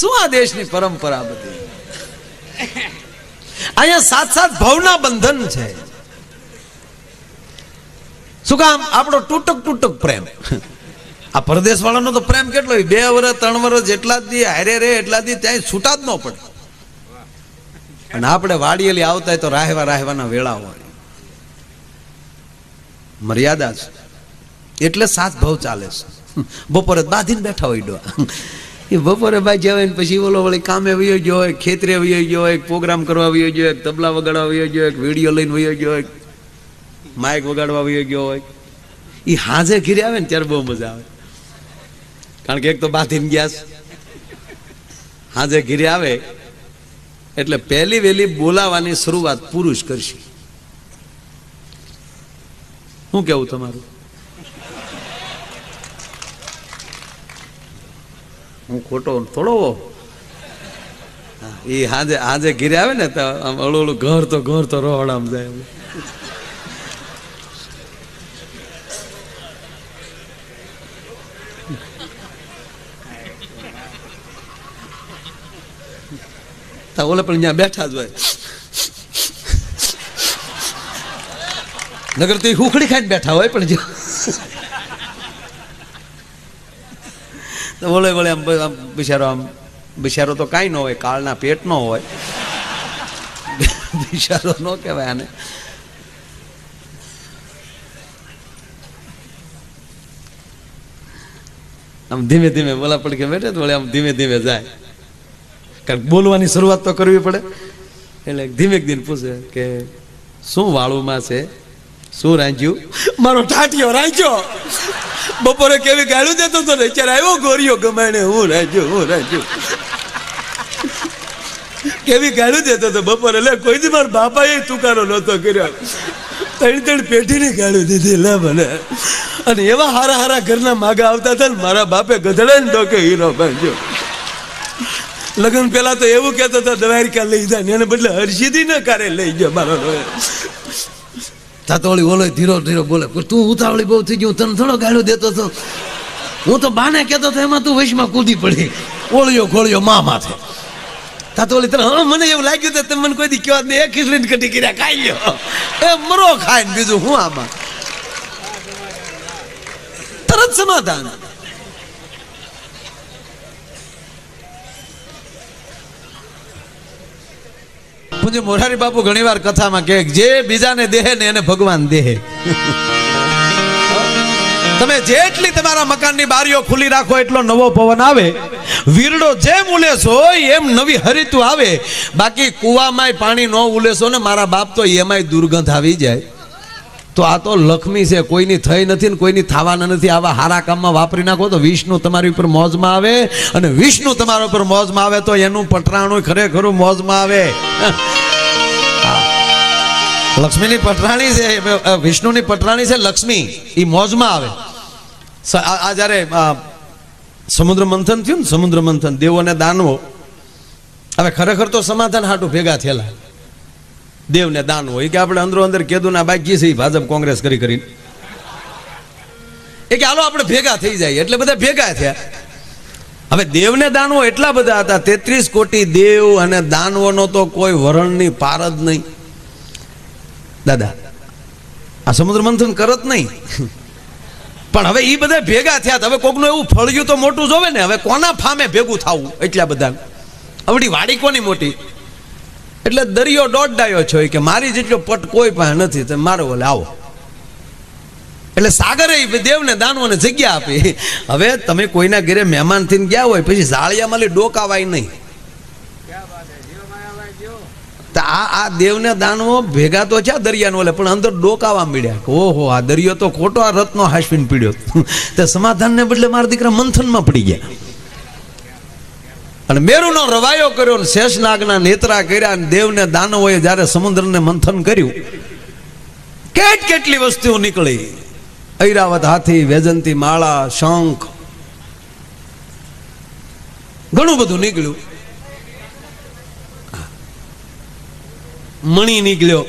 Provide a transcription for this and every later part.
શું આ દેશની પરંપરા બધી. અહીંયા સાત સાત ભાવના બંધન છે. શું કામ? આપણો તૂટક તૂટક પ્રેમ. આ પરદેશ વાળાનો તો પ્રેમ કેટલો, 2 વર્ષ 3 વર્ષ જેટલા દી હારે રે એટલા દી ત્યાં છૂટા જ ન પડે. અને આપણે વાડીએલી આવતા તો રાહવાના વેળા હોય, મર્યાદા છે. એટલે સાત ભાવ ચાલે છે. બપોરે બાંધીને બેઠા હોય ડોહા, એ બપોરે બાઈ જવાય ને પછી ઓલો વળી કામે વયો ગયો હોય, ખેતરે વયો ગયો હોય, પ્રોગ્રામ કરવા વયો ગયો હોય, તબલા વગાડવા વયો ગયો હોય, વિડીયો લઈને વયો ગયો હોય, માઇક વગાડવા વયો ગયો હોય. એ હાજે ઘીરે આવે ને ત્યારે બહુ મજા આવે. કારણ કે એક તો બાંધીને ગયા છે, હાજે ઘીરે આવે એટલે પહેલી વહેલી બોલાવાની શરૂઆત પુરુષ કરશે. શું કેવું તમારું? હું ખોટો થોડો. એ હાજે ઘીરે આવે ને તો ઓલું ઘર તો રોહડામ જાય. ઓલે પણ ત્યાં બેઠા જ હોય, નગર તો હુખડી ખાઈને બેઠા હોય. પણ જો ઓલે વળે આમ બિચારો તો કાંઈ ન હોય, કાળના પેટ નો હોય, બિચારો ન કહેવાય આને. આમ ધીમે ધીમે બોલા પડકે બેઠે તો વળે આમ ધીમે ધીમે જાય. કારણ બોલવાની શરૂઆત તો કરવી પડે. એટલે ધીમે ધીમે પૂછે કે શું વાળુમાં છે, શું રાંધ્યું? મારો ટાટિયો રાંધ્યો. બપોરે કેવી ગાળું દેતો હતો ને, અત્યારે આવ્યો ગોરીઓ ગમાણે, હું રાંધ્યું. કેવી ગાળું દેતો હતો બપોરે. એટલે કોઈ દી મારા બાપાએ તુકારો નહોતો કર્યો. 3 પેઢીની ગાળું દીધી લે મને. અને એવા હારા ઘરના માગા આવતા હતા ને, મારા બાપે ગધડે ને ડોકે હીરો બાંધ્યો. લગ્ન પેલા તો એવું કહેતો હતો દ્વારિકા લઈ જાય, એને બદલે હરસિદ્ધિ ન કારે લઈ ગયો મારો. તાતોળી ઓલો ધીરો બોલે, તું ઉતાવળી બહુ થઈ ગયું, તને થોડો ગાળો દેતો હતો. હું તો બાને કહેતો હતો, એમાં તું વૈશમાં કૂદી પડી, ઓળિયો ખોળિયો મા માથે. તાતોળી તને મને એવું લાગ્યું તો તમે મને કોઈ દી કહેવા દે, ખીચડી કટી કર્યા ખાઈ લ્યો, એ મરો ખાય ને બીજું હું આમાં. તરત સમાધાન. પૂજ્ય મોરારી બાપુ ઘણીવાર કથામાં કહે, જે બીજાને દેહે ને એને ભગવાન દેહે. તમે જેટલી તમારા મકાનની બારીઓ ખુલ્લી રાખો એટલો નવો પવન આવે. વીરડો જેમ ઉલેસો એમ નવી હરિતું આવે. બાકી કુવામાં પાણી ન ઉલેસો ને મારા બાપ તો એમાંય દુર્ગંધ આવી જાય. તો આ તો લક્ષ્મી છે, કોઈની થઈ નથી ને કોઈની થવાના નથી. આવા હારા કામમાં વાપરી નાખો તો વિષ્ણુ તમારી ઉપર મોજમાં આવે, અને વિષ્ણુ તમારા ઉપર મોજમાં આવે તો એનું પટરાણું ખરેખરું મોજમાં આવે. લક્ષ્મીની પટરાણી છે, વિષ્ણુની પટરાણી છે લક્ષ્મી, એ મોજમાં આવે. આ જયારે સમુદ્ર મંથન થયું ને, સમુદ્ર મંથન, દેવો ને દાનવો, હવે ખરેખર તો સમાધાન હાટું ભેગા થયેલા. દેવ ને દાનવો એ કે આપણે અંદરો અંદર કીધું ના બાકી છે, ભાજપ કોંગ્રેસ કરી એ કે હાલો આપણે ભેગા થઈ જાય. એટલે બધા ભેગા થયા. હવે દેવ ને દાનવો એટલા બધા હતા, 33 કોટી દેવ અને દાનવોનો તો કોઈ વરણની પાર જ નહીં. દાદા આ સમુદ્ર મંથન કરત નહીં, પણ હવે એ બધા ભેગા થયા. હવે કોકનું એવું ફળ્યું તો મોટું જોવે ને, હવે કોના ફામે ભેગું થવું એટલા બધા. આવડી વાડી કોની મોટી? એટલે દરિયો દોડાયો છો કે મારી જેટલો પટ કોઈ પાસે નથી, તમે મારો બોલે આવો. એટલે સાગરે દેવને દાનવોને જગ્યા આપી. હવે તમે કોઈના ઘરે મહેમાન થઈને ગયા હોય, પછી જાળિયામાં ડોકાવાય નહીં. આ દેવને દાનવો ભેગા તો છે દરિયાનો, ઓલે પણ અંદર ડોકાવા મળ્યા. ઓહો, આ દરિયો તો ખોટો આ રત્નો હાશવીને પીડ્યો. તે સમાધાનને બદલે મારા દીકરા મંથનમાં પડી ગયા. અને મેરુનો રવાયો કર્યો, શેષનાગના નેત્રા કર્યા. અને દેવને દાનવોએ જ્યારે સમુદ્રને મંથન કર્યું, કેટલી વસ્તુઓ નીકળી. ઐરાવત હાથી, વૈજંતી માળા, શંખ, ઘણું બધું નીકળ્યું. મણી નીકળ્યો,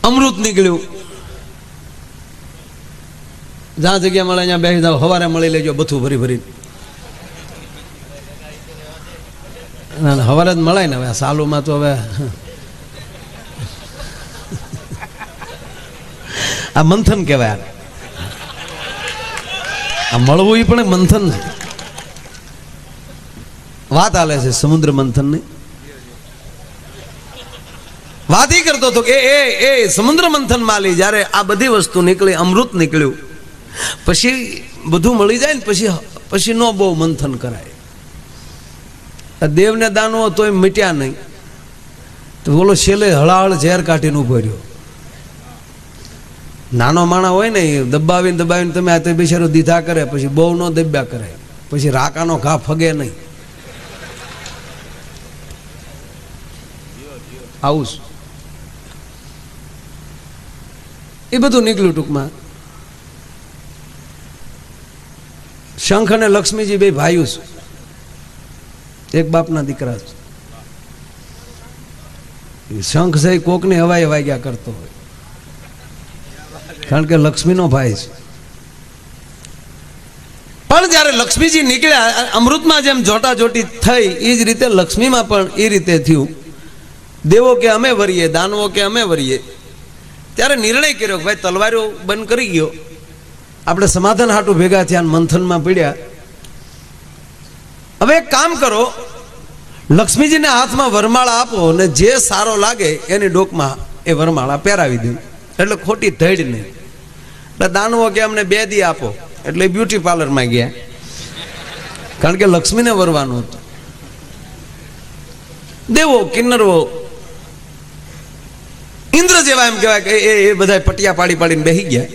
અમૃત નીકળ્યું. જ્યાં જગ્યા મળે અહીંયા બેસી જાવ, સવારે મળી લેજો બધું ભરી ભરી. ના સવારે જ મળે ને હવે સાલુમાં તો હવે આ મંથન કહેવાય. આ મળવું એ પણ મંથન છે. વાત હાલે છે સમુદ્ર મંથનની. વાત એ કરતો હતો કે એ સમુદ્ર મંથન માલી જ્યારે આ બધી વસ્તુ નીકળી, અમૃત નીકળ્યું, પછી બધું મળી જાય ને પછી નો બહુ મંથન કરાય. દેવને દાનવો તોય મીટ્યા નહીં, તો બોલો છેલ્લે હળાહળ ઝેર કાઢીને ઉભો રહ્યો. નાનો માણા હોય ને એ દબાવીને દબાવીને તમે આ તો બિચારો દીધા કરે, પછી બહુ નો દબ્યા કરે, પછી રાકાનો ઘા ફગે નહીં. આવું એ બધું નીકળ્યું. ટૂંકમાં શંખ અને લક્ષ્મીજી બે ભાઈઓ છે, એક બાપના દીકરા છે. શંખ છે કોકની હવાઈ વાગ્યા કરતો હોય, કારણ કે લક્ષ્મીનો ભાઈ છે. પણ જ્યારે લક્ષ્મીજી નીકળ્યા, અમૃતમાં જેમ જોટા જોટી થઈ એ જ રીતે લક્ષ્મીમાં પણ એ રીતે થયું. દેવો કે અમે વરીએ, દાનવો કે અમે વરીએ. ત્યારે નિર્ણય કર્યો કે ભાઈ તલવારો બંધ કરી ગયો, આપણે સમાધાન હાટું ભેગા થયા, મંથનમાં પડ્યા. હવે એક કામ કરો, લક્ષ્મીજીને હાથમાં વરમાળા આપો અને જે સારો લાગે એની ડોકમાં એ વરમાળા પહેરાવી દે, એટલે ખોટી ધડ નહીં. એટલે દાનવો કે અમને 2 દી આપો, એટલે બ્યુટી પાર્લરમાં ગયા, કારણ કે લક્ષ્મીને વરવાનું હતું. દેવો કિન્નરવો ઇન્દ્ર જેવા એમ કહેવાય કે એ બધા પટિયા પાડી પાડીને બેસી ગયા,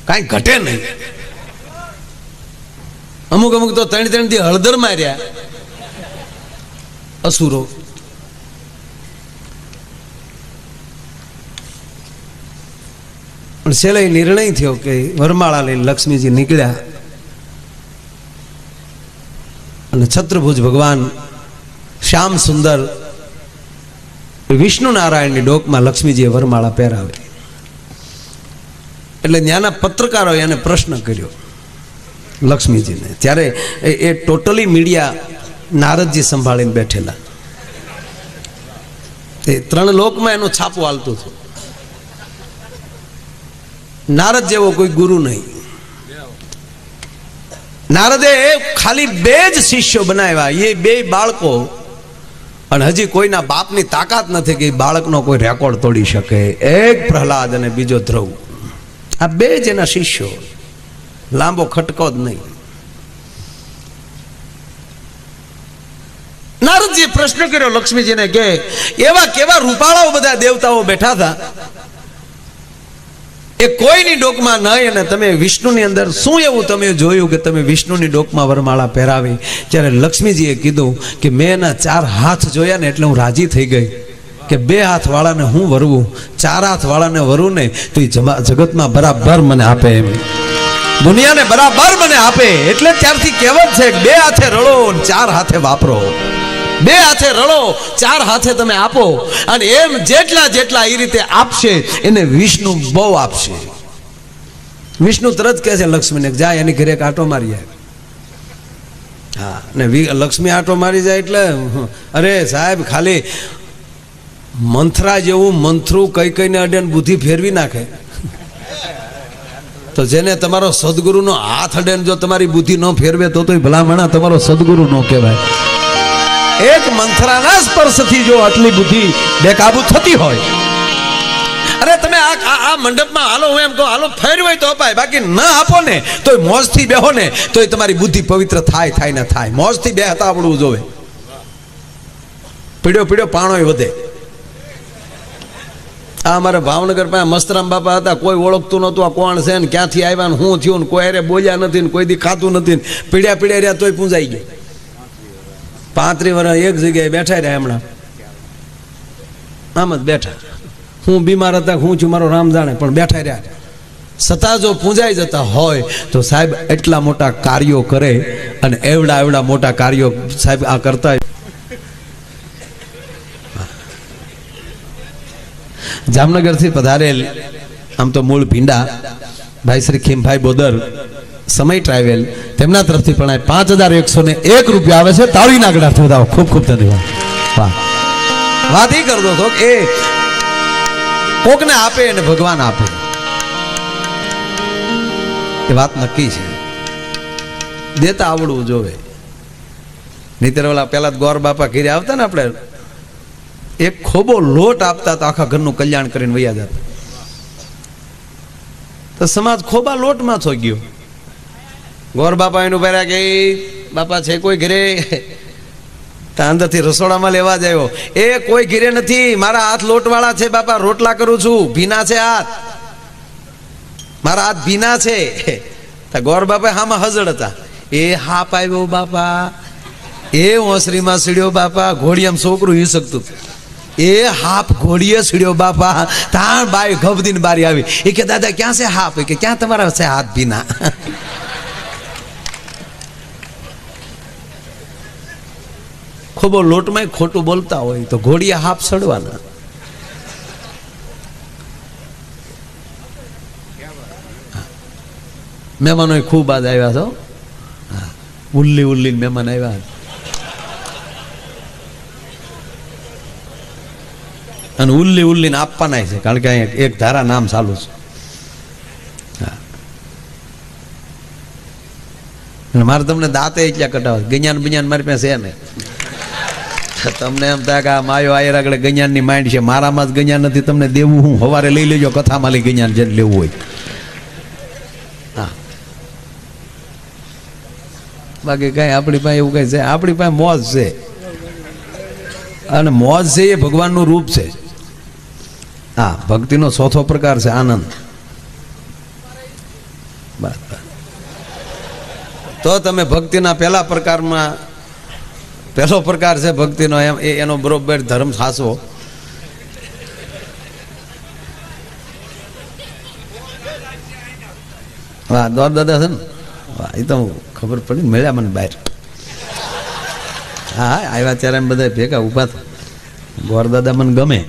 કાંઈ ઘટે નહીં. અમુક અમુક તો 3 થી હળદર માર્યા અસુરો. પણ છેલ્લે નિર્ણય થયો કે વરમાળા લઈને લક્ષ્મીજી નીકળ્યા અને છત્રભુજ ભગવાન શ્યામ સુંદર વિષ્ણુ નારાયણની ડોકમાં લક્ષ્મીજીએ વરમાળા પહેરાવે. એટલે ત્યાંના પત્રકારોએ એને પ્રશ્ન કર્યો લક્ષ્મીજીને. ત્યારે એ ટોટલી મીડિયા નારદજી સંભાળીને બેઠેલા. એ 3 લોકમાં એનું છાપું હાલતું હતું. નારદ જેવો કોઈ ગુરુ નહીં. નારદે ખાલી 2 જ શિષ્યો બનાવ્યા, એ 2 બાળકો. અને હજી કોઈના બાપની તાકાત નથી કે બાળકનો કોઈ રેકોર્ડ તોડી શકે. એક પ્રહલાદ અને બીજો ધ્રુવ, આ 2 જ એના શિષ્યો. લાંબો ખટકો જ નહીં. નારદજીએ પ્રશ્ન કર્યો લક્ષ્મીજીને કે એવા કેવા રૂપાળાઓ બધા દેવતાઓ બેઠા હતા, એ કોઈની ડોકમાં નહીં, અને તમે વિષ્ણુની અંદર શું એવું તમે જોયું કે તમે વિષ્ણુની ડોકમાં વરમાળા પહેરાવી? ત્યારે લક્ષ્મીજીએ કીધું કે મેં એના 4 હાથ જોયા ને એટલે હું રાજી થઈ ગઈ કે 2 હાથ વાળાને હું વરવું, 4 હાથ વાળાને વરું ને તો એ જગતમાં બરાબર મને આપે, એમ દુનિયાને બરાબર મને આપે. એટલે ત્યારથી કહેવત છે 2 હાથે રળો 4 હાથે વાપરો. 2 હાથે રળો 4 હાથે તમે આપો. અને એમ જેટલા જેટલા એ રીતે આપશે એને વિષ્ણુ બહુ આપશે. વિષ્ણુ તરત કહે છે લક્ષ્મીને, જાય એની ઘરે એક આટો મારી જાય. હા, ને લક્ષ્મી આટો મારી જાય એટલે અરે સાહેબ ખાલી મંથરા જેવું મંથરું કઈ કઈને અડે બુદ્ધિ ફેરવી નાખે. તો જેને તમારો સદગુરુનો હાથ અડે જો તમારી બુદ્ધિ ન ફેરવે તો ભલામણા તમારો સદગુરુ ન કહેવાય. એક મંથરાના સ્પર્શથી જો આટલી બુદ્ધિ બેકાબુ થતી હોય, અરે તમે આ મંડપમાં હાલો, હું એમ કહું હાલો ફેરવાય તો અપાય, બાકી ન આપો ને તો મોજથી બેહો ને તો તમારી બુદ્ધિ પવિત્ર થાય ને થાય. મોજથી બેહતા આવડવું જોવે. પીડ્યો પાણોય વધે. આ અમારા ભાવનગર પાસે મસ્તરામ બાપા હતા, કોઈ ઓળખતું નહોતું આ કોણ છે ને ક્યાંથી આવ્યા ને શું થયું ને કોઈ અરે બોલ્યા નથી ને કોઈ દી ખાતું નથી ને પીડ્યા રહ્યા તોય પૂંજાઈ ગયા. 35 વર્ષ એક જગ્યાએ બેઠા રહ્યા. હમણાં આમ જ બેઠા, હું બીમાર હતા, હું છું મારો રામ જાણે, પણ બેઠા રહ્યા. છતાં જો પૂંજાઈ જતા હોય તો સાહેબ એટલા મોટા કાર્યો કરે, અને એવડા મોટા કાર્યો સાહેબ આ કરતા. જામનગરથી પધારેલ, આમ તો મૂળ ભીંડા, ભાઈ શ્રી ખીમભાઈ બોદર સમય ટ્રાવેલ તેમના તરફથી પણ 5101 રૂપિયા આવે છે. તાળીના ગળાથી વધાવો. ખૂબ ખૂબ ધન્યવાદ. વાહ. વાત એ કરતો હતો કે કોકને આપે અને ભગવાન આપે એ વાત નક્કી છે. દેતા આવડવું જોવે. નહીતર ઓલા પેલા ગોર બાપા ઘીરે આવતા ને, આપણે એક ખોબો લોટ આપતા તો આખા ઘરનું કલ્યાણ કરીને વૈયા જતા. તો સમાજ ખોબા લોટમાં છો ગયો. ગોર બાપા એનું પહેર્યા કે બાપા છે કોઈ ઘરે? અંદરથી રસોડામાં લેવા જ આવ્યો. એ કોઈ ઘીરે નથી, મારા હાથ લોટવાળા છે બાપા, રોટલા કરું છું, ભીના છે હાથ, મારા હાથ ભીના છે. ગોર બાપા હામાં હજળ હતા. એ હાપ આવ્યો બાપા, એ ઓસરીમાં સીડ્યો બાપા, ઘોડિયામાં છોકરું હી શકતું. એ હાપ ઘોડીએ સીડ્યો બાપા, તાણ બાઈ ગભદીને બારી આવી. એ કે દાદા ક્યાં છે હાપ? કે ક્યાં તમારા છે હાથ ભીના? ખોબો લોટમાં ખોટું બોલતા હોય તો ઘોડિયા હાપ સડવાના. મહેમાનો ખૂબ આજ આવ્યા છો. ઉલ્લી ઉલ્લી મહેમાન આવ્યા. અને ઉલ્લી ઉલ્લીને આપવાના છે, કારણ કે અહીંયા એક ધારા નામ ચાલુ છે. મારે તમને દાંતે એટલા કટાવે, ગજાન બજાન મારી પાસે છે ને. તમને એમ થાય કે આ માયો આયર આગળ ગજાનની માંડ છે, મારામાં જ ગજાન નથી, તમને દેવું હું સવારે લઈ લેજો કથામાં લઈ ગજાન જેને લેવું હોય. હા, બાકી કઈ આપણી પાસે એવું કઈ છે? આપણી પાસે મોજ છે, અને મોજ છે એ ભગવાનનું રૂપ છે. હા, ભક્તિનો ચોથો પ્રકાર છે આનંદ. બસ તો તમે ભક્તિના પહેલા પ્રકારમાં, પહેલો પ્રકાર છે ભક્તિનો, એનો બરોબર ધર્મ સાચવો. વાહ, દોર દાદા છે ને, વાહ, એ તો ખબર પડી ને, મળ્યા મને બહાર. હા, આવ્યા ત્યારે બધા ભેગા ઉભા થયા. ગોર દાદા મને ગમે.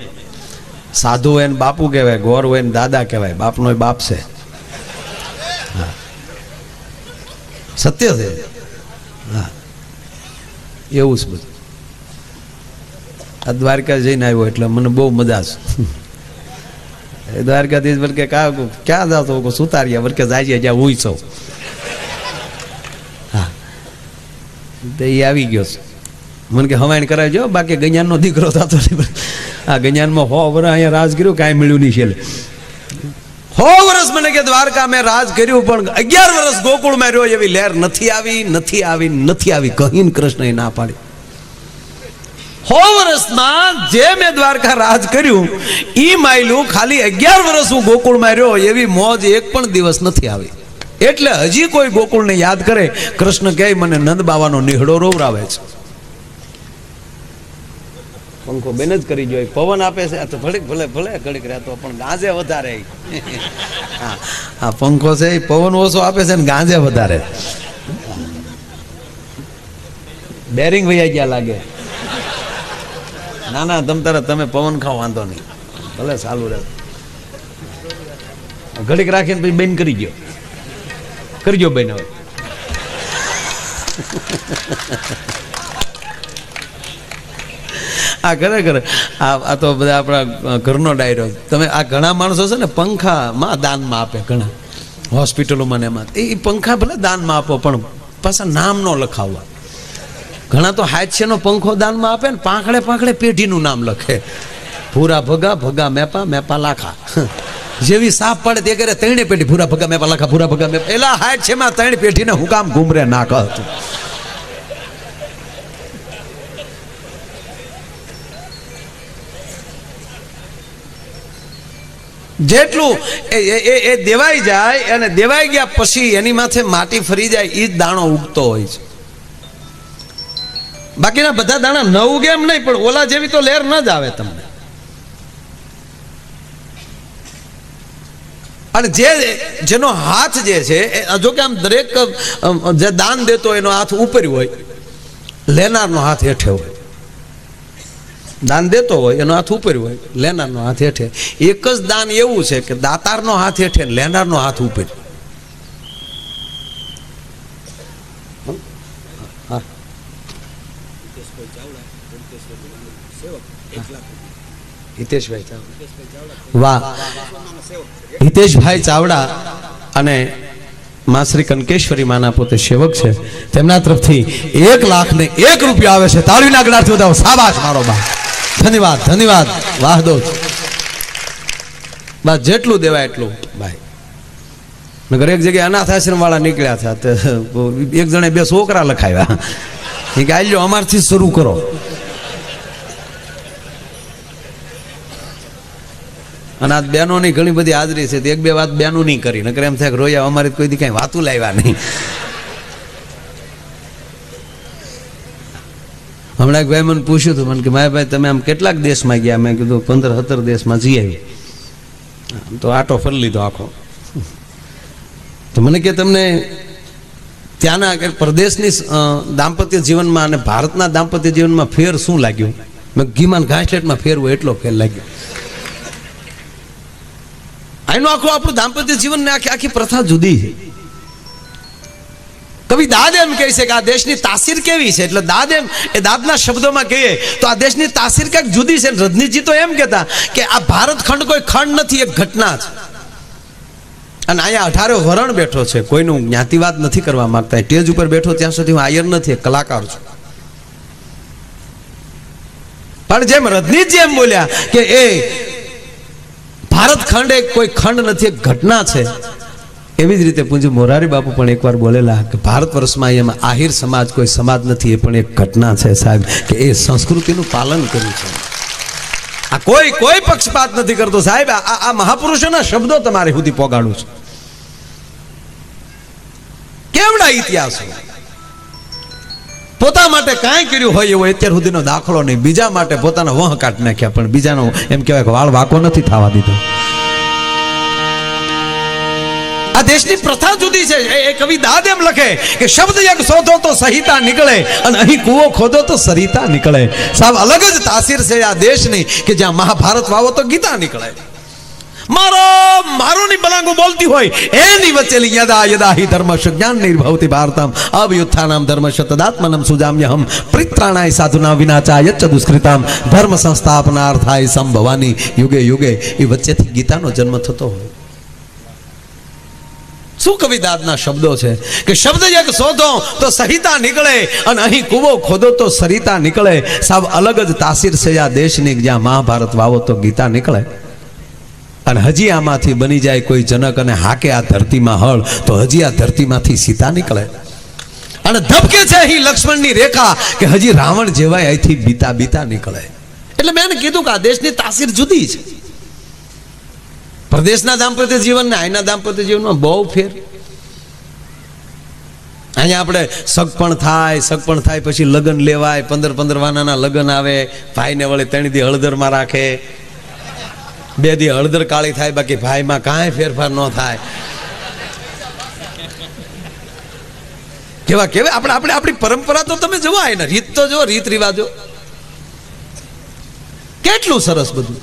સાધુ હોય ને બાપુ કહેવાય, ગોર હોય ને દાદા કહેવાય, બાપનો બાપ છે. હા, સત્ય છે. હા, એવું જ બધું. આ દ્વારકા જઈને આવ્યો એટલે મને બહુ મજા છે. દ્વારકાધીશ બોલ કે ક્યાં જાતો? સુતાર્યા બોલ કે જાય જ્યાં હું છું. હા, તો એ આવી ગયો છે. મને કે હવાઈન કરાવજો, બાકી ગજાનનો દીકરો થતો નહીં. આ ગજાનમાં 100 વર્ષ અહીંયા રાજ કર્યું, કાંઈ મળ્યું નહીં. છેલ્લે 100 વર્ષ મને કે દ્વારકા મેં રાજ કર્યું, પણ 11 વર્ષ ગોકુળમાં રહ્યો, એવી લહેર નથી આવી, નથી આવી, નથી આવી. કહીને કૃષ્ણએ ના પાડી. 100 વર્ષમાં જે મેં દ્વારકા રાજ કર્યું ઈ માયલું, ખાલી 11 વર્ષ હું ગોકુળમાં રહ્યો, એવી મોજ એક પણ દિવસ નથી આવી. એટલે હજી કોઈ ગોકુળને યાદ કરે, કૃષ્ણ કહે મને નંદ બાવાનો નિહળો રોવરાવે છે. પંખો બેન જ કરી જોઈએ, પવન આપે છે તો ભલે ભલે ભલે ઘડીક રહેતો, પણ ગાંજે વધારે. હા, પંખો છે એ પવન ઓછો આપે છે ને ગાંજે વધારે. બેરિંગ વૈયા ગયા લાગે. ના ના, તમે પવન ખાઓ, વાંધો નહીં, ભલે ચાલુ રહે. ઘડીક રાખીને પછી બેન કરી ગયો, કરજો બેન હવે. આ ખરેખર આ તો બધા આપણા ઘરનો ડાયરો. તમે આ ઘણા માણસો છે ને પંખામાં દાનમાં આપે, ઘણા હોસ્પિટલોમાં ને એમાં. એ પંખા ભલે દાનમાં આપો, પણ પાછા નામ ન લખાવવા. ઘણા તો હાથનો પંખો દાનમાં આપે ને પાંખડે પાંખડે પેઢીનું નામ લખે. ભૂરા ભગા, ભગા મેપા, મેપા લાખા. જેવી સાપ પડે તે કરે 3 પેઢી, ભૂરા ભગા મેપા લાખા, ભૂરા ભગા મેપા. એલા હાથ છે માં 3 પેઢીને હું કામ ઘૂમરે નાખ હતું. જેટલું એ દેવાઈ જાય, અને દેવાઈ ગયા પછી એની માથે માટી ફરી જાય, એ જ દાણો ઉગતો હોય છે. બાકીના બધા દાણા ન ઉગે એમ નહીં, પણ ઓલા જેવી તો લહેર ન જ આવે તમને. અને જેનો હાથ જે છે, જો કે આમ દરેક જે દાન દેતો એનો હાથ ઉપર હોય, લેનારનો હાથ હેઠે હોય. દાન દેતો હોય એનો હાથ ઉપર હોય, લેનારનો હાથ હેઠે. એક જ દાન એવું છે કે દાતારનો હાથ હેઠે, લેનારનો હાથ ઉપર. હા હિતેશભાઈ ચાવડા, વાહ. હિતેશભાઈ ચાવડા અને માં શ્રી કનકેશ્વરી માના પોતે સેવક છે, તેમના તરફથી 1,01 રૂપિયા આવે છે. તાળીના ગળાથી વધાવો. શાબાશ મારો બા, ધન્યવાદ ધન્યવાદ. વાહ દોસ્ત, બસ જેટલું દેવાય એટલું ભાઈ. નગર એક જગ્યાએ અનાથ આશ્રમ વાળા નીકળ્યા હતા, એક જણે 2 છોકરા લખાવ્યા. એ કે આલ્યો અમારથી શરૂ કરો. અને આ બહેનોની ઘણી બધી હાજરી છે, 1-2 વાત બહેનો નહીં કરી, નકર એમ થાય રોયા અમારી કોઈ દી કઈ વાતું લાવ્યા નહીં. હમણાં એક ભાઈ મને પૂછ્યું હતું, મને કે ભાઈ તમે આમ કેટલાક દેશમાં ગયા? મેં કીધું 15-17 દેશમાં જઈ આવી. તો આટો ફરી લીધો આખો. તો મને કે તમને ત્યાંના પ્રદેશની દાંપત્ય જીવનમાં અને ભારતના દાંપત્ય જીવનમાં ફેર શું લાગ્યું? મેં ઘીમાન ઘાસલેટમાં ફેરવું એટલો ફેર લાગ્યો. આનું આખું આપણું દાંપત્ય જીવન ને આખી પ્રથા જુદી છે. કવિ દાદ એમ કહે છે કે આ દેશની તાસીર કેવી છે, એટલે દાદ એમ એ દાદના શબ્દોમાં કહીએ તો આ દેશની તાસીર કંઈક જુદી છે. રજનીશજી તો એમ કહેતા કે આ ભારત ખંડ કોઈ ખંડ નથી, એક ઘટના છે. અને અહીંયા 18 વરણ બેઠો છે, કોઈનું જ્ઞાતિવાદ નથી કરવા માંગતા. સ્ટેજ ઉપર બેઠો ત્યાં સુધી હું આયર નથી, એક કલાકાર છું. પણ જેમ રજનીશજી એમ બોલ્યા કે એ ભારત ખંડ એક કોઈ ખંડ નથી, એક ઘટના છે, એવી જ રીતે પૂજ્ય મોરારી બાપુ પણ એકવાર બોલેલા કે ભારત વર્ષમાં એમાં આહિર સમાજ કોઈ સમાજ નથી, એ પણ એક ઘટના છે સાહેબ, કે એ સંસ્કૃતિનું પાલન કર્યું છે. આ કોઈ પક્ષપાત નથી કરતો સાહેબ. આ મહાપુરુષોના શબ્દો તમારે સુધી પોગાડું છું. કેવડા ઇતિહાસો, પોતા માટે કાંઈ કર્યું હોય એવો અત્યાર સુધીનો દાખલો નહીં. બીજા માટે પોતાના વહ કાઢી નાખ્યા, પણ બીજાનો એમ કહેવાય કે વાળ વાકો નથી થવા દીધો. આ દેશની પ્રથા જુદી છે. એ કવિ દાદ એમ લખે કે શબ્દ એક શોધો તો સંહિતા નીકળે, અને અહીં કૂવો ખોદો તો સરિતા નીકળે. સાહેબ અલગ જ તાસીર છે આ દેશની, કે જ્યાં મહાભારત વાવો તો ગીતા નીકળે. મારો ની બલાંગો બોલતી હોય એની વચ્ચે યદા યદા હિ ધર્મશ જ્ઞાન નિર્ભવતિ ભારતમ અવયુત્થાનામ ધર્મશ તદાત્મનમ સુજામ્યહમ પરિત્રાણાય સાધુના વિનાચાય ચ દુષ્કૃતામ ધર્મ સંસ્થાપનાર્થાય સંભવાની યુગે યુગે. એ વચ્ચેથી ગીતાનો જન્મ થતો હોય. શું કવિદાદના શબ્દો છે કે શબ્દ એક શોધો તો સંહિતા નીકળે, અને અહીં કૂવો ખોદો તો સરિતા નીકળે. સાબ અલગ જ તાસીર છે આ દેશની, જ્યાં મહાભારત વાવો તો ગીતા નીકળે. અને હજી આમાંથી બની જાય કોઈ જનક અને હાકે આ ધરતીમાં હળ, તો હજી આ ધરતીમાંથી સીતા નીકળે. અને ધબકે છે અહીં લક્ષ્મણની રેખા, કે હજી રાવણ જેવાય અહીંથી બીતા બીતા નીકળે. એટલે મેં કીધું કે આ દેશની તાસીર જુદી છે. પ્રદેશના દાંપત્ય જીવન ને અહીંના દાંપત્ય જીવનમાં બહુ ફેર. અહીંયા આપણે સગપણ થાય પછી લગ્ન લેવાય, 15-15 વાનાના લગ્ન આવે, ભાઈને વળે 3 દી હળદરમાં રાખે, 2 દી હળદર કાળી થાય, બાકી ભાઈમાં કાંઈ ફેરફાર ન થાય. કેવા આપણે આપણી પરંપરા તો તમે જોવા, એને રીત તો જો, રીત રિવાજો કેટલું સરસ બધું.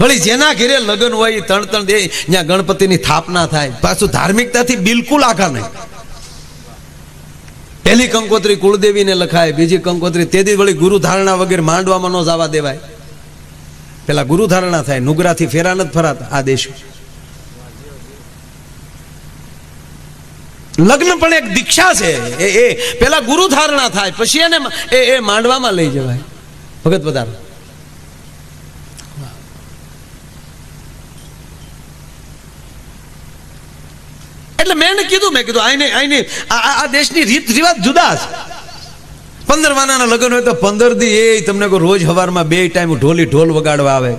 વળી જેના ઘેરે લગ્ન હોય 3-3 દે, ત્યાં ગણપતિની સ્થાપના થાય. પાછું ધાર્મિકતાથી બિલકુલ આખા નહીં. પહેલી કંકોત્રી કુળદેવીને લખાય, બીજી કંકોત્રી તેથી વળી ગુરુ ધારણા વગેરે માંડવામાં ન જવા દેવાય. પેલા ગુરુ ધારણા થાય, નુગરાથી ફેરા નથી ફરાતા આ દેશ. લગ્ન પણ એક દીક્ષા છે. એ પેલા ગુરુ ધારણા થાય, પછી એને એ માંડવામાં લઈ જવાય. ભગત વધારો એટલે મેં કીધું આઈને આ દેશની રીત રિવાજ જુદા છે. 15 વાનાના લગ્ન હોય તો 15 દી એ તમને રોજ સવારમાં 2 ટાઈમ ઢોલ વગાડવા આવે,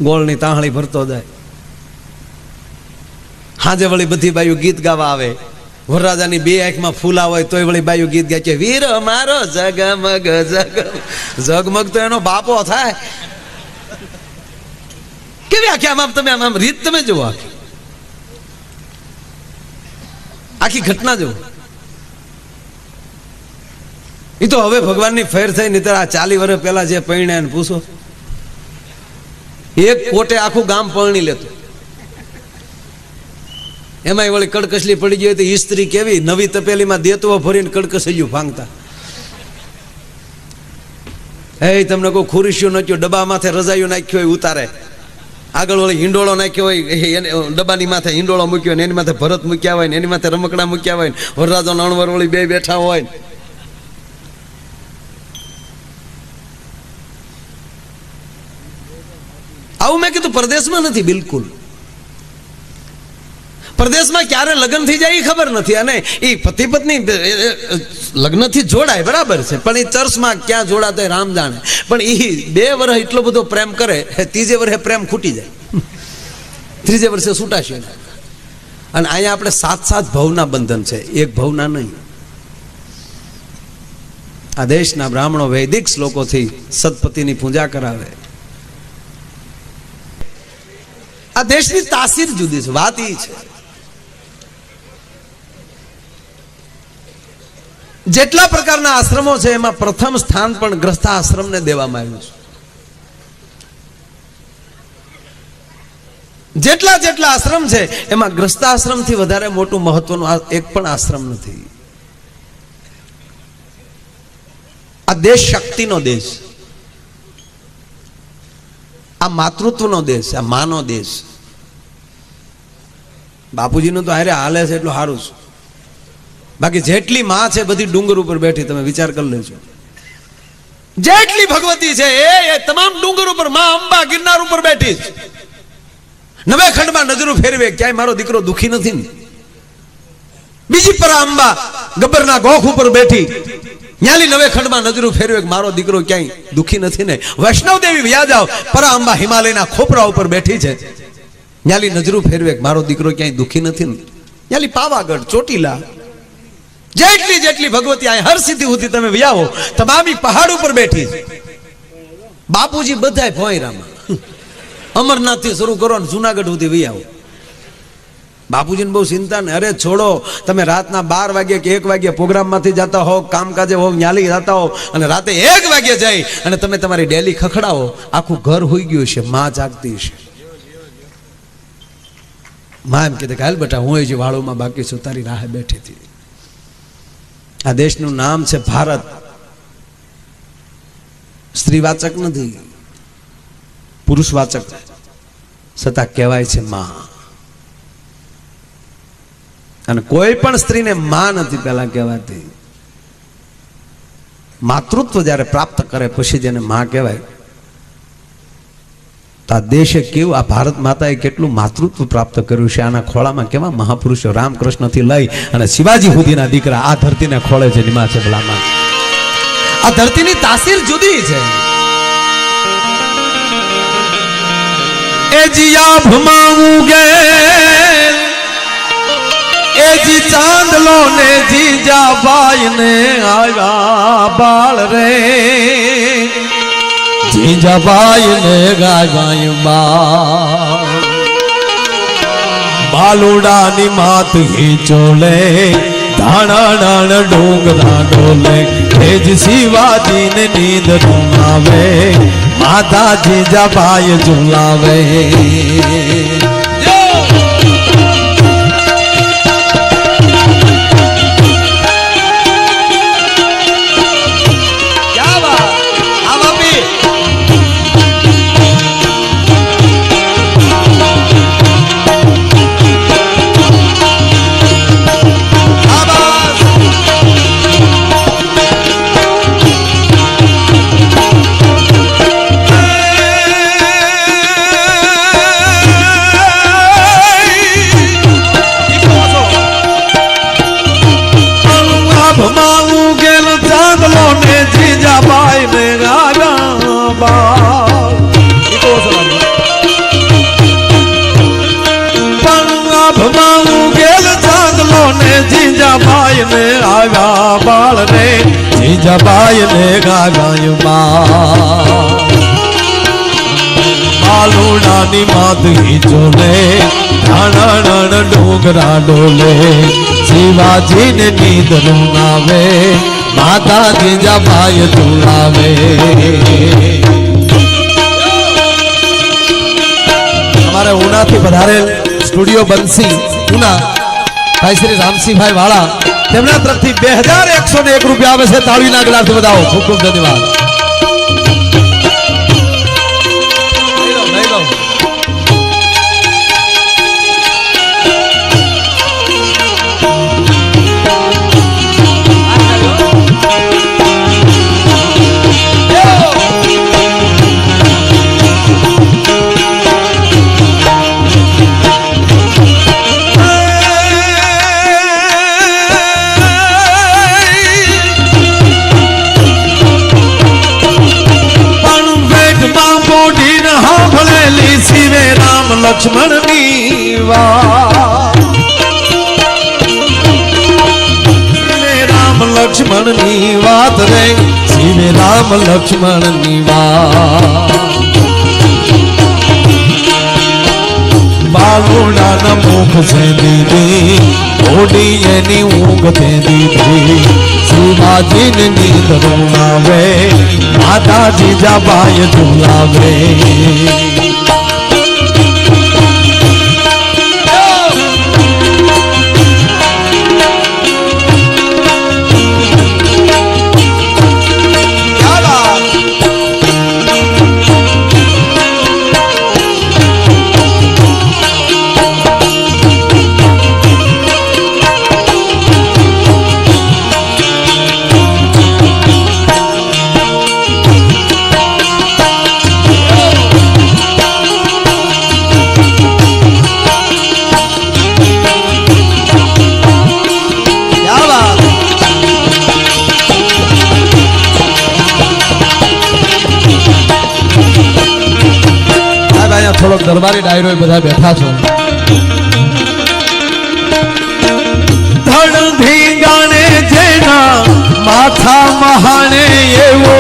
ગોળની તાહળી ભરતો જાય. હાજે વળી બધી બાયું ગીત ગાવા આવે. વરરાજાની 2 આંખમાં ફૂલા હોય તોય વળી બાયું ગીત ગાય છે, વીર મારો જગમગ જગમગ તો એનો બાપો થાય. કેવી આખી આમ તમે આમ રીત તમે જુઓ, આખી ઘટના જુઓ. એ તો હવે ભગવાનની ફેર થઈ. નહીં આ 40 વર્ષ પહેલા જે પરણ્યા પૂછો, એક કોટે આખું ગામ પરણી લેતું. એમાંય વળી કડકસલી પડી ગઈ તો ઇસ્ત્રી કેવી નવી તપેલીમાં દેતવો ભરીને કડકસલિયું ભાંગતા. એ તમને કોઈ ખુરશીઓ નાખ્યો, ડબ્બા માથે રજાઈઓ નાખ્યો હોય ઉતારે, આગળ વળી હિંડોળો નાખ્યો હોય, એને ડબ્બાની માથે હિંડોળો મૂક્યો ને એની માથે ભરત મૂક્યા હોય ને એની માથે રમકડા મૂક્યા હોય ને વરરાજો નણવર વળી બે બેઠા હોય. આવું મેં કીધું પરદેશમાં નથી. બિલકુલ પરદેશમાં ક્યારે લગ્ન થઈ જાય એ ખબર નથી, અને એ પતિ પત્ની લગ્નથી જોડાય બરાબર છે, પણ એ ચર્ચમાં ક્યાં જોડાતો રામ જાણે. પણ એ 2 વર્ષ એટલો બધો પ્રેમ કરે, 3જે વર્ષે પ્રેમ ખૂટી જાય, 3જે વર્ષે છૂટાશે. અને અહીંયા આપણે 7 ભવના બંધન છે, એક ભવના નહીં. આ દેશના બ્રાહ્મણો વૈદિક શ્લોકોથી સદપતિની પૂજા કરાવે. આ દેશની તાસીર જુદી છે. વાત એ છે જેટલા પ્રકારના આશ્રમો છે એમાં પ્રથમ સ્થાન પણ ગ્રસ્થાશ્રમને દેવામાં આવ્યું છે. જેટલા આશ્રમ છે એમાં ગ્રસ્થાશ્રમથી વધારે મોટું મહત્વનું એક પણ આશ્રમ નથી. આ દેશ શક્તિનો દેશ, આ માતૃત્વનો દેશ, આ માનો દેશ. બાપુજીનું તો હારે હાલે છે એટલું સારું છે. બાકી જેટલી માં છે બધી ડુંગર ઉપર બેઠી, તમે વિચાર કરી લેજો. જેટલી ભગવતી છે એ તમામ ડુંગર ઉપર માં અંબા ગિરનાર ઉપર બેઠી છે. 9 ખંડમાં નજરો ફેરવે, ક્યાંય મારો દીકરો દુખી નથી ને. બીજી પરા અંબા ગબ્બરના ગોખ ઉપર બેઠી, ન્યાલી 9 ખંડમાં નજરો ફેરવે મારો દીકરો ક્યાંય દુખી નથી ને. વૈષ્ણવ દેવી વ્યા જાવ, પરા અંબા હિમાલયના ખોપરા ઉપર બેઠી છે, ન્યાલી નજરો ફેરવે મારો દીકરો ક્યાંય દુખી નથી ને. ન્યાલી પાવાગઢ, ચોટીલા, જેટલી ભગવતી આ હર સિદ્ધિ સુધી તમે વ્યાવો, તમામી પહાડ ઉપર બેઠી છે. બાપુજી બધાય ભોયરામાં, અમરનાથ થી શરૂ કરો ને જુનાગઢ સુધી વ્યાવો. બાપુજીને બહુ ચિંતા ને. અરે છોડો, તમે રાતના 12 વાગે કે 1 વાગે પ્રોગ્રામમાંથી જતા હો, કામકાજે હો, ન્યાલી જતા હો, અને રાતે 1 વાગે જાય અને તમે તમારી ડેલી ખખડાવો, આખું ઘર હોઈ ગયું છે, માં જાગતી છે. માં એમ કીધે કે હાલ બેટા, હું જે વાળોમાં બાકી છું, તારી રાહે બેઠી હતી. આ દેશનું નામ છે ભારત. સ્ત્રીવાચક નથી, પુરુષવાચક, છતાં કહેવાય છે માં. અને કોઈ પણ સ્ત્રીને માં નથી પહેલા કહેવાતી. માતૃત્વ જ્યારે પ્રાપ્ત કરે પછી જેને માં કહેવાય. તો આ દેશે કેવું, આ ભારત માતાએ કેટલું માતૃત્વ પ્રાપ્ત કર્યું છે. આના ખોળામાં કેવા મહાપુરુષો રામકૃષ્ણથી લઈ અને શિવાજી સુધીના દીકરા આ ધરતીને ખોળે છે. નિમા છે ભલામાં. આ ધરતીની તાસીર જુદી છે. એ જીયા ભમાવું ગે, એ જી ચાંદલો ને જીજા બાઈ ને આવ્યા બાળ રે, જીજા બાઈ ને ગાય બાલુડાની માત હિચોલે, ધાણા ડાણ ડુંગરા ડોલે, એ જ શિવાજી ને નીંદ રૂમાવે, માતા જીજા બાઈ ઝુલાવે. જીજાબાઈ ને આવ્યા બાળ રે, જીજાબાઈ ને ગાય બાલુડાની માત હિચોલે, ધાણા ડુંગરા ડોલે, શિવાજી ને નીંદ રૂનાવે, માતા જીજાબાઈ ઝુલાવે. અમારે ઉનાથી વધારે સ્ટુડિયો બંસી ઉના ભાઈ શ્રી રામસિંહભાઈ વાળા તેમના તરફથી 2101 રૂપિયા આવે છે. તાળીના ગળાથી વધાવો. ખૂબ ખૂબ ધન્યવાદ. લક્ષ્મણ ની વાત રામ લક્ષ્મણ ની વાત રે શિવે રામ લક્ષ્મણ ની વાત બાલુડા ના મુખ છે દીદી ઓડી એની ઊંઘ છે દીદી શિવાજી ને નીંદ રૂણાવે માતાજી જાબાય ઝુલાવે થોડોક દરબારી ડાયરો બધા બેઠા છો. ધડ ધીંગાણે જેના માથા મહાણે એવો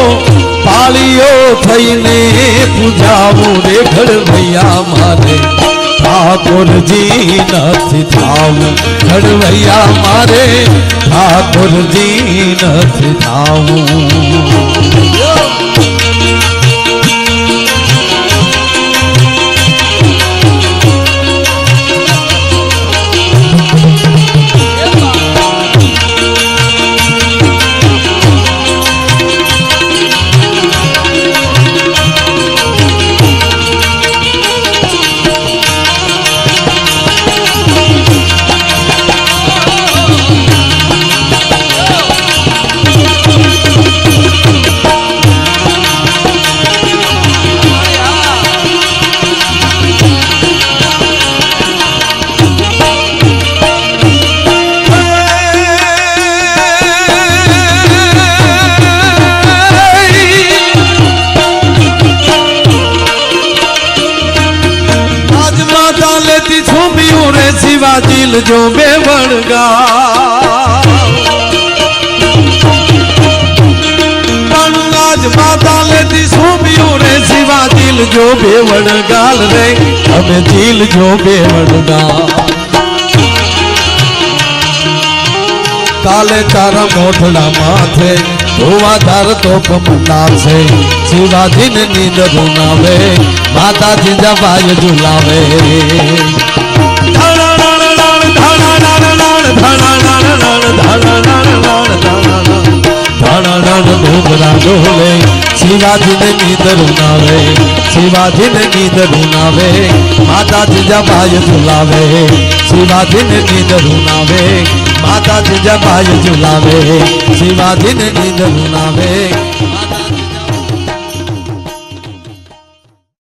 પાળીઓ થઈને પૂજાવું રે ઘડવૈયા મારે ઠાકોરજી નથી થાવું ઘડવૈયા મારે ઠાકોરજી નથી થાવું દિલ જો બે વણગા પણ આજ માતા લેતી સોંપ્યું રે શિવા દિલ જો બે વણગાલ રે અમે દિલ જો બે વણગા કાલે તારા મોઢડા માથે ધોવાધાર તો કમનાશે શિવાજીને નીંદ રૂનાવે માતાજી જવાય ઝુલાવે શિવાજીને નીંદ રૂનાવે શિવાજીને નીંદ રૂનાવે માતાજી જવાય ઝુલાવે શિવાજીને નીંદ રૂનાવે માતાજી જવાય ઝુલાવે શિવાજીને નીંદ રૂનાવે